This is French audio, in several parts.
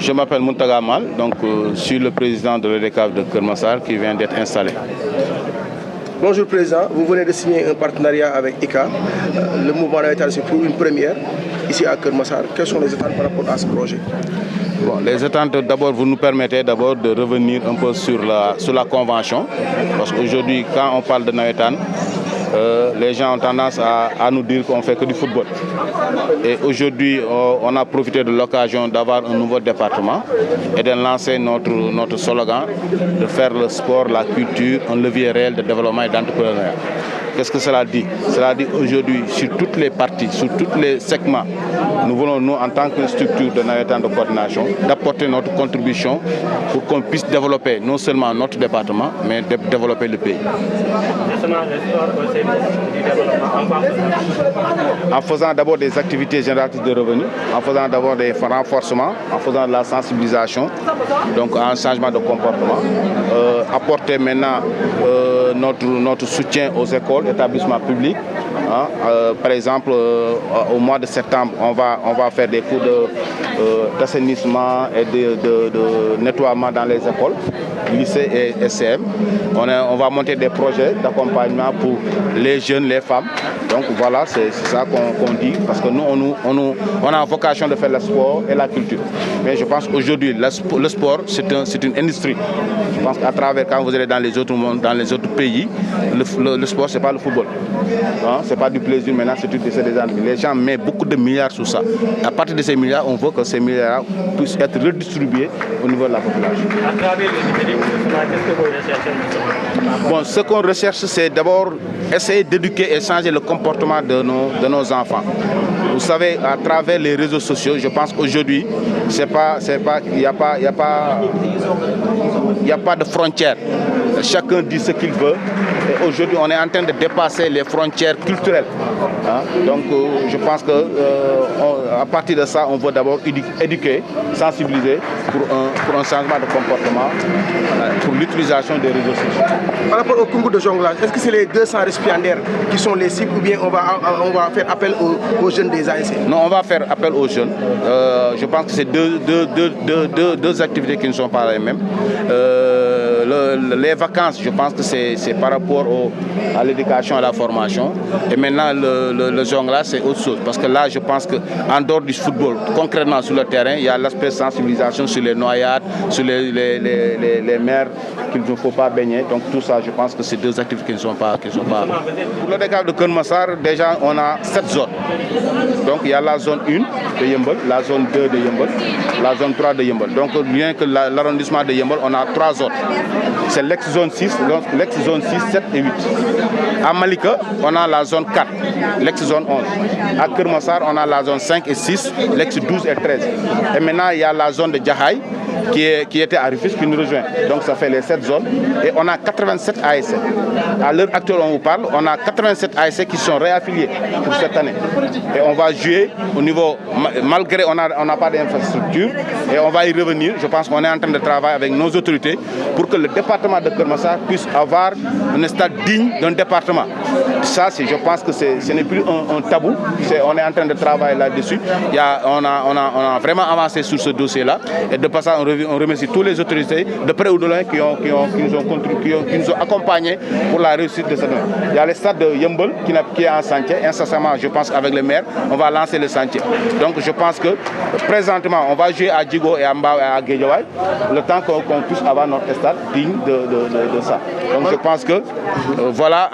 Je m'appelle Mountaga Mal, donc je suis le président de l'EDECAF de Kermassar qui vient d'être installé. Bonjour Président, vous venez de signer un partenariat avec ICA. Le mouvement navétane, c'est pour une première ici à Kermassar. Quelles sont les attentes par rapport à ce projet? Bon, les attentes, d'abord, vous nous permettez d'abord de revenir un peu sur la convention. Parce qu'aujourd'hui, quand on parle de navétane, les gens ont tendance à nous dire qu'on ne fait que du football. Et aujourd'hui, on a profité de l'occasion d'avoir un nouveau département et de lancer notre slogan de faire le sport, la culture, un levier réel de développement et d'entrepreneuriat. Qu'est-ce que cela dit? Cela dit aujourd'hui, sur toutes les parties, sur tous les segments, nous voulons, nous, en tant que structure de navétane de coordination, d'apporter notre contribution pour qu'on puisse développer non seulement notre département, mais développer le pays. En faisant d'abord des activités génératrices de revenus, en faisant d'abord des renforcements, en faisant de la sensibilisation, donc un changement de comportement, apporter maintenant notre soutien aux écoles, établissements publics. Par exemple, au mois de septembre, on va faire des cours d'assainissement et de nettoiement dans les écoles, lycées et SCM. On va monter des projets d'accompagnement pour les jeunes, les femmes. Donc voilà, c'est ça qu'on dit, parce que nous, on a vocation de faire le sport et la culture. Mais je pense qu'aujourd'hui, le sport, c'est une industrie. Je pense qu'à travers, quand vous allez dans les autres mondes, dans les autres pays, le sport, ce n'est pas le football. Ce n'est pas du plaisir, maintenant, c'est des entreprises. Les gens mettent beaucoup de milliards sur ça. À partir de ces milliards, on veut que ces milliards puissent être redistribués au niveau de la population. À travers les qu'est-ce que vous recherchez? Bon, ce qu'on recherche, c'est d'abord essayer d'éduquer et changer le comportement de nos enfants. Vous savez, à travers les réseaux sociaux, je pense qu'aujourd'hui, il n'y a pas de frontières. Chacun dit ce qu'il veut. Et aujourd'hui, on est en train de dépasser les frontières culturelles. Donc, je pense qu'à partir de ça, on veut d'abord éduquer, sensibiliser pour un changement de comportement, pour l'utilisation des réseaux sociaux. Par rapport au concours de jonglage, est-ce que c'est les 200 récipiendaires qui sont les cibles ou bien on va faire appel aux jeunes des ASC? Non, on va faire appel aux jeunes. Je pense que c'est deux activités qui ne sont pas les mêmes. Les vacances, je pense que c'est par rapport à l'éducation, à la formation. Et maintenant, le jonglage, c'est autre chose. Parce que là, je pense qu'en dehors du football, concrètement sur le terrain, il y a l'aspect sensibilisation sur les noyades, sur les mers qu'il ne faut pas baigner. Donc tout ça, je pense que c'est deux activités qui ne sont pas. Pour le décalage de Kermassar, déjà, on a 7 zones. Donc il y a la zone 1 de Yeumbeul, la zone 2 de Yeumbeul, la zone 3 de Yeumbeul. Donc bien que l'arrondissement de Yeumbeul, on a 3 zones. C'est l'ex-zone 6, l'ex-zone 6, 7 et 8. À Malika, on a la zone 4, l'ex-zone 11. À Kermassar, on a la zone 5 et 6, l'ex-12 et 13. Et maintenant, il y a la zone de Djahaï qui était à Rufisque qui nous rejoint. Donc ça fait les 7 zones. Et on a 87 ASC. À l'heure actuelle, on vous parle, on a 87 ASC qui sont réaffiliés pour cette année. Et on va jouer au niveau, malgré on n'a pas d'infrastructure, et on va y revenir. Je pense qu'on est en train de travailler avec nos autorités pour que le département de Kermassar puisse avoir un stade digne d'un département. Ça, je pense que ce n'est plus un tabou. On est en train de travailler là-dessus. On a vraiment avancé sur ce dossier-là. Et de passage, on remercie toutes les autorités de près ou de loin qui nous ont accompagnés pour la réussite de cette année. Il y a le stade de Yeumbeul qui est en chantier. Incessamment, je pense qu'avec le maire, on va lancer le chantier. Donc je pense que présentement, on va jouer à Djigo et à Mbao et à Guédiawaye, le temps qu'on puisse avoir notre stade digne de ça. Donc je pense que, voilà,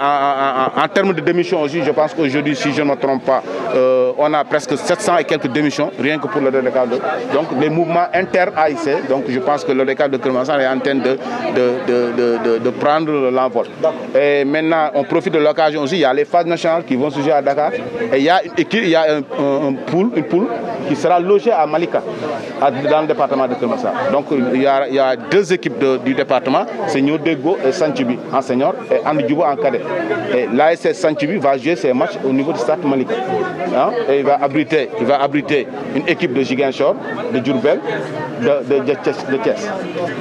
en termes de démission aussi, je pense qu'aujourd'hui, si je ne me trompe pas, on a presque 700 et quelques démissions, rien que pour le décalage. Donc les mouvements inter-AIC, donc je pense que le décalage de Kermassar est en train de prendre l'envol. Et maintenant, on profite de l'occasion aussi, il y a les phases nationales qui vont se jouer à Dakar, et il y a une poule qui sera logée à Malika, dans le département de Kermassar. Donc il y a 2 équipes du département, c'est Nyodego et Sanchibi en senior et Andidjoubo en cadet. Et l'ASC Sanchibi va jouer ses matchs au niveau du stade Malika. Et il va abriter une équipe de Ziguinchor, de Diourbel, de Thiès.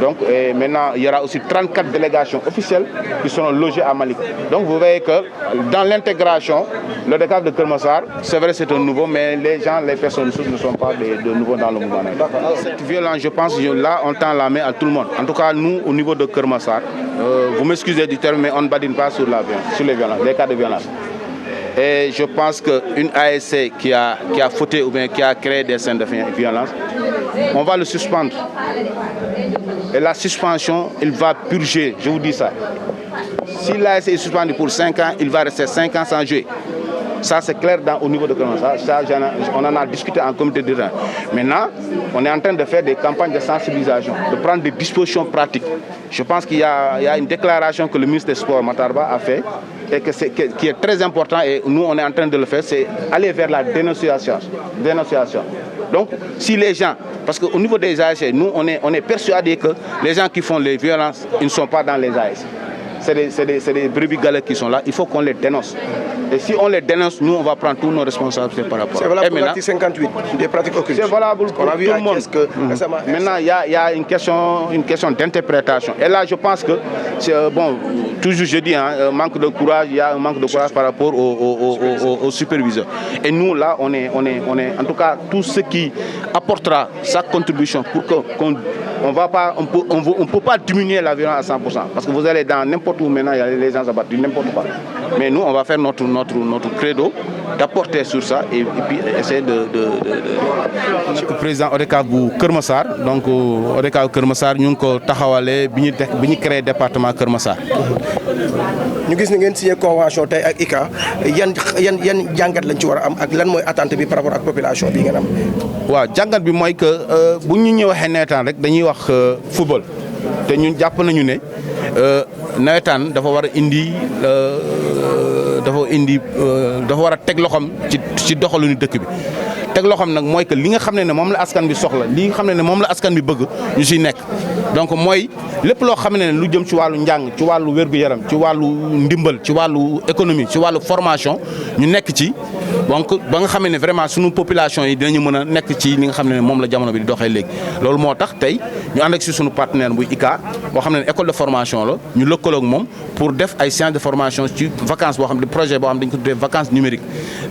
Donc maintenant, il y aura aussi 34 délégations officielles qui seront logées à Malika. Donc vous voyez que dans l'intégration, le décalage de Kermassar, c'est vrai c'est un nouveau, mais les gens, les personnes ne sont pas de nouveau dans le mouvement. Cette violence, je pense, là, on tend la main à tout le monde. En tout cas, nous, au niveau de Keur Massar, vous m'excusez du terme, mais on ne badine pas sur les violences, les cas de violence. Et je pense qu'une ASC qui a fauté ou bien qui a créé des scènes de violence, on va le suspendre. Et la suspension, il va purger, je vous dis ça. Si l'ASC est suspendu pour 5 ans, il va rester 5 ans sans jouer. Ça, c'est clair au niveau de Keur Massar. On en a discuté en comité de terrain. Maintenant, on est en train de faire des campagnes de sensibilisation, de prendre des dispositions pratiques. Je pense qu'il y a une déclaration que le ministre des Sports, Matar Ba, a fait et qui est très important et nous, on est en train de le faire, c'est aller vers la dénonciation. Donc, si les gens, parce qu'au niveau des AS, nous, on est persuadés que les gens qui font les violences, ils ne sont pas dans les AS. C'est des brebis galets qui sont là, il faut qu'on les dénonce. Et si on les dénonce, nous, on va prendre toutes nos responsabilités par rapport à ça. C'est valable pour l'article 58, des pratiques occultes. C'est valable pour tout le monde. Maintenant, il y a une question d'interprétation. Et là, je pense que, bon, toujours je dis, un manque de courage, il y a un manque de courage par rapport aux superviseurs. Et nous, là, on est, en tout cas, tout ce qui apportera sa contribution pour qu'on ne peut pas diminuer la violence à 100%. Parce que vous allez dans n'importe où maintenant, il y a les gens abattus, n'importe quoi. Mais nous, on va faire notre credo d'apporter sur ça et puis essayer de... Le président ODCAV bu Keur Massar, donc ODCAV Keur Massar, ñu ngi ko taxawalee bi ñu créé département Keur Massar. ñu gis ne ngeen signé convention tey ak ICA yan jàngat lañ ci war a am ak lan mooy attente bi par rapport ak population bi ngeen am. waaw jàngat bi mooy que bu ñu waxee nawetaan rek dañuy wax football te ñun jàpp nañu ne nawetaan dafa war a indi dafa war a teg loxoom ci doxalinu dëkk bi. teg loxoom nag mooy que li nga xam ne moom la askan bi soxla li nga xam ne moom la askan bi bëgg ñu siy nekk donc mooy lépp loo xam ne lu jëm ci wàllu njàng ci wàllu wér-gu-yaram ci wàllu ndimbal ci wàllu économie ci wàllu formation ñu nekk ci donc ba nga xam ne vraiment sunu population yi dinañu mën a nekk ci li nga xam ne moom la jamono bi di doxee léegi. loolu moo tax tey ñu ànd ak si sunu partenaire buy ICA boo xam ne école de formation la ñu lëkkaloog moom pour def ay séances de formation ci vacances boo xam ne projet boo xam ne dañu ko tuddee vacances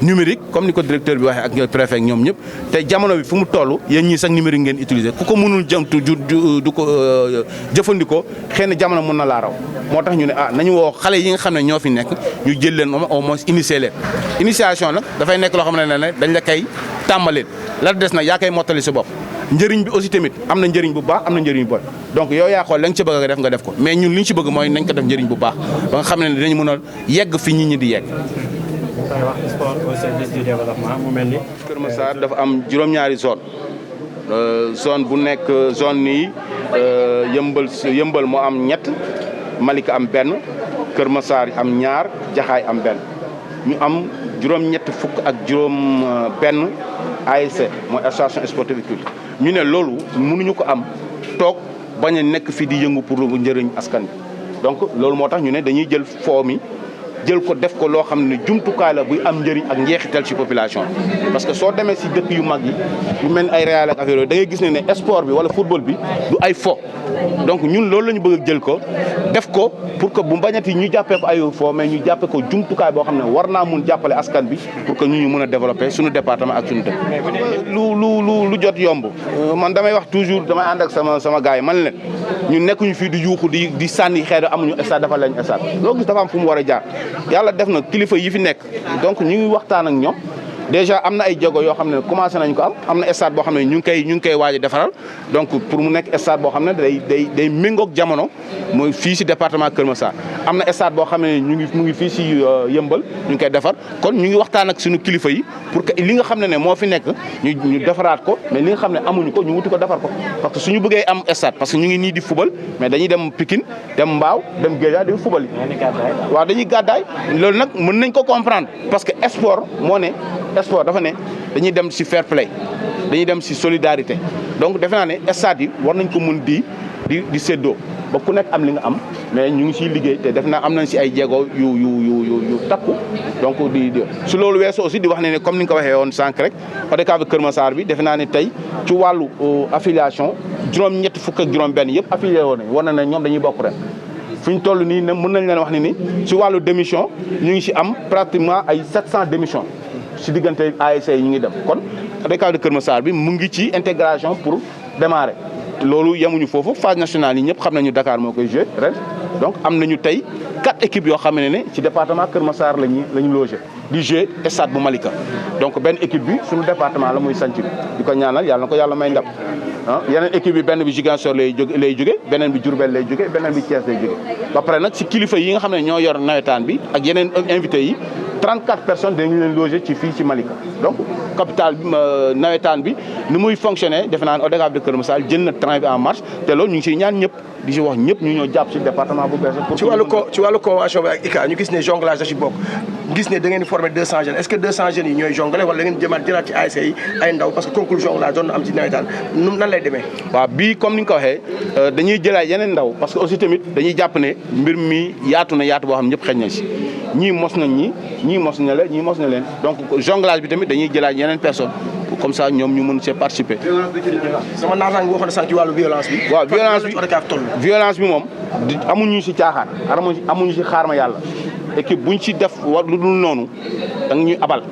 numérique comme ni ko directeur bi waxee ak préfet ñoom ñëpp te jamono bi fu mu toll yéen ñii sax numérique ngeen utiliser ku ko mënul jëmtu du ko jëfandikoo xëy na jamono mën na laa raw moo tax ñu ne nañu woo xale yi nga xam ne ñoo fi nekk ñu jël leen au moins initier leen initiation nag dafay nekk loo xam ne dañ la koy tàmbaleen la des na yaa koy mottali sa bopp njëriñ bi aussi tamit am na njëriñ bu baax am na njëriñ bu bon donc yow yaa xool la nga ci bëgg nga def ko mais ñun li ñu ci bëgg mooy nañ ko def njëriñ bu baax ba nga xam ne dinañ mën a yegg fi nit ñi di yegg. sport au service du développement mu mel ni. Keur Massar dafa am juróom-ñaari zone bu nekk zone nii yëmbal moo am 3 Malika am 1 Keur Massar am 2 Jaxaay am 1 ñu am juróom-ñett fukk ak juróom-1 ASC mooy association sportive et culturelle ñu ne loolu mënuñu ko am toog bañ a nekk fii di yëngu pour njëriñ askan bi donc loolu moo tax ñu ne dañuy jël foo mi jël ko def ko loo xam ne jumtukaay la buy am njëriñ ak njeexital ci population parce que soo demee si dëkk yu mag yi yu mel ni ay Real ak affaire yooyu da ngay gis ne sport bi wala football bi du ay fo donc ñun loolu la ñu bëgg a jël ko def ko pour que bu bañati ñu jàppee ko ay fo mais ñu jàppee ko jumtukaay boo xam ne war naa mun jàppale askan bi pour que ñu mën a développer suñu département ak suñu dëkk. lu jot yomb man damay wax toujours damay ànd ak sama gars yi man leen ñun nekkuñu fii di yuuxu di sànni xeer amuñu stade dafa lañ stade loo gis dafa am fu mu war a jaar yàlla def na kilifa yi fi nekk donc ñu ngi waxtaan ak ñoom déjà am na ay jéego yoo xam ne commencé nañ ko am na stade boo xam ne ñu ngi koy waaj a defaral donc pour mu nekk stade boo xam ne day méngoog jamono mooy fii si département Keur Massar am na stade boo xam ne mu ngi fii si yëmbal ñu ngi koy defar kon ñu ngi waxtaan ak suñu kilifa yi pour que li nga xam ne moo fi nekk ñu defaraat ko mais li nga xam ne amuñu ko ñu wuti ko defar ko parce que suñu bëggee am stade parce que ñu ngi nii di fubal mais dañuy dem Pikine dem Mbaaw dem Guédiawaye di fubal yi waaw dañuy gàddaay loolu nag mën nañ ko comprendre parce que sport moo ne sport dafa ne dañuy dem ci fair play dañuy dem ci solidarité donc defe naa ne stade yi war nañ ko mun di séddoo ba ku nekk am li nga am mais ñu ngi ciy liggéey te def naa am nañ ci ay jéego yu takku donc su loolu weesoo aussi di wax ne comme ni nga ko waxee woon sànq rek ODCAV Keur Massar bi defe naa ne tey ci wàllu affiliation juróom-ñett fukk ak juróom-benn yëpp affilié woon nañ war na ne ñoom dañuy bokk ren fi ñu toll nii ne mën nañ leen wax ni ci wàllu démission ñu ngi ci am pratiquement ay 700 démissions si diggante ASC yi ñu ngi dem kon ODCAV de Kër Massar bi mu ngi ci intégration pour démarrer loolu yemuñu foofu phase nationale yi ñëpp xam nañu Dakar moo koy joué ren donc am nañu tey 4 équipes yoo xam ne ci département Kër Massar la ñu logé di joué stade bu Malika donc benn équipe bi suñu département la muy sanc bi di ko ñaanal yàlla na ko yàlla may ndam yeneen équipe bi benn bi Ziguinchor lay jóge beneen bi Diourbel lay jóge beneen bi Thiès lay jóge ba pare nag si kilifa yi nga xam ne ñoo yor nawetaan bi ak yeneen invité yi 34 personnes dañu leen logé ci fii ci Malika donc capital bi nawetaan bi ni muy fonctionner defe naa ne ODCAV de Kër Massar jël na train bi en marche te loolu ñu ngi siy ñaan ñëpp di si wax ñëpp ñu ñoo jàpp si département bu bees pour ci wàllu convention bi ak ICA ñu gis ne jonglage da ci bokk gis ne da ngeen di former 200 jeunes est-ce que 200 jeunes yi ñooy jonglé wala da ngeen jëlaat ci ASC yi ay ndaw parce que concours jonglage doon na am ci nawetaan nan lay demee waaw bii comme ni nga ko waxee dañuy jëlaat yeneen ndaw parce que aussi tamit dañuy jàpp ne mbir mi yaatu na yaatu boo xam ñëpp xëy na si ñii mos nañ ñii mos na leen ñii mos na leen donc jonglage bi tamit dañuy jëlaat yeneen personnes comme ça ñoom ñu mën see participer. sama naataango boo xam ne sànq ci wàllu violence bi. waaw violence bi moom amuñu si caaxaan amuñu si xaar ma yàlla équipe buñ ci def war lu dul noonu da nga ñuy abal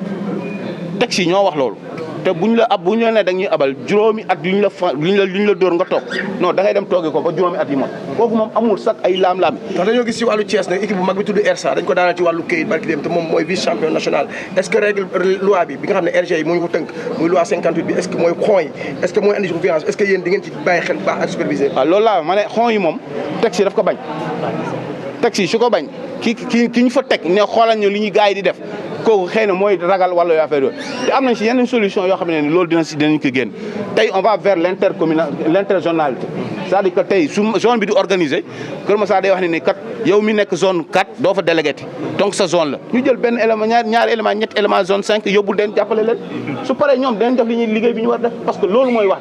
texte yi ñoo wax loolu te buñ la nee da nga ñuy abal juróomi at yuñ la dóor nga toog non da ngay dem toogee ko ba juróomi at yi mot kooku moom amul sax ay laam-laam. ndax dañoo gis ci wàllu Thiès nag équipe bu mag bi tudd RSA dañ ko daanal ci wàllu këyit barki dem te moom mooy vice champion national est-ce que règle loi bi nga xam ne RG yi moo ñu ko tënk muy loi 58 bi est-ce que mooy xon yi est-ce que mooy andi violence est-ce que yéen di ngeen ci bàyyi xel bu baax ak superviser. waaw loolu laa ma ne xon yi moom texte yi daf ko bañ texte yi su ko bañ ki ñu fa teg ne xoolal ñu li ñu gars yi di def kooku xëy na mooy ragal wala yu affaire yooyu te am nañ si yeneen solution yoo xam ne loolu dinañ ko génn tey on va vers l'interzonalité c'est-à-dire que tey su zone bi di organiser Kër Massar day wax ne kat yow mi nekk zone 4 doo fa délégué donc sa zone la ñu jël benn élément ñaari élément ñetti élément zone 5 yóbbul den jàppale leen su paree ñoom dinañ def li ñuy liggéey bi ñu war def parce que loolu mooy wax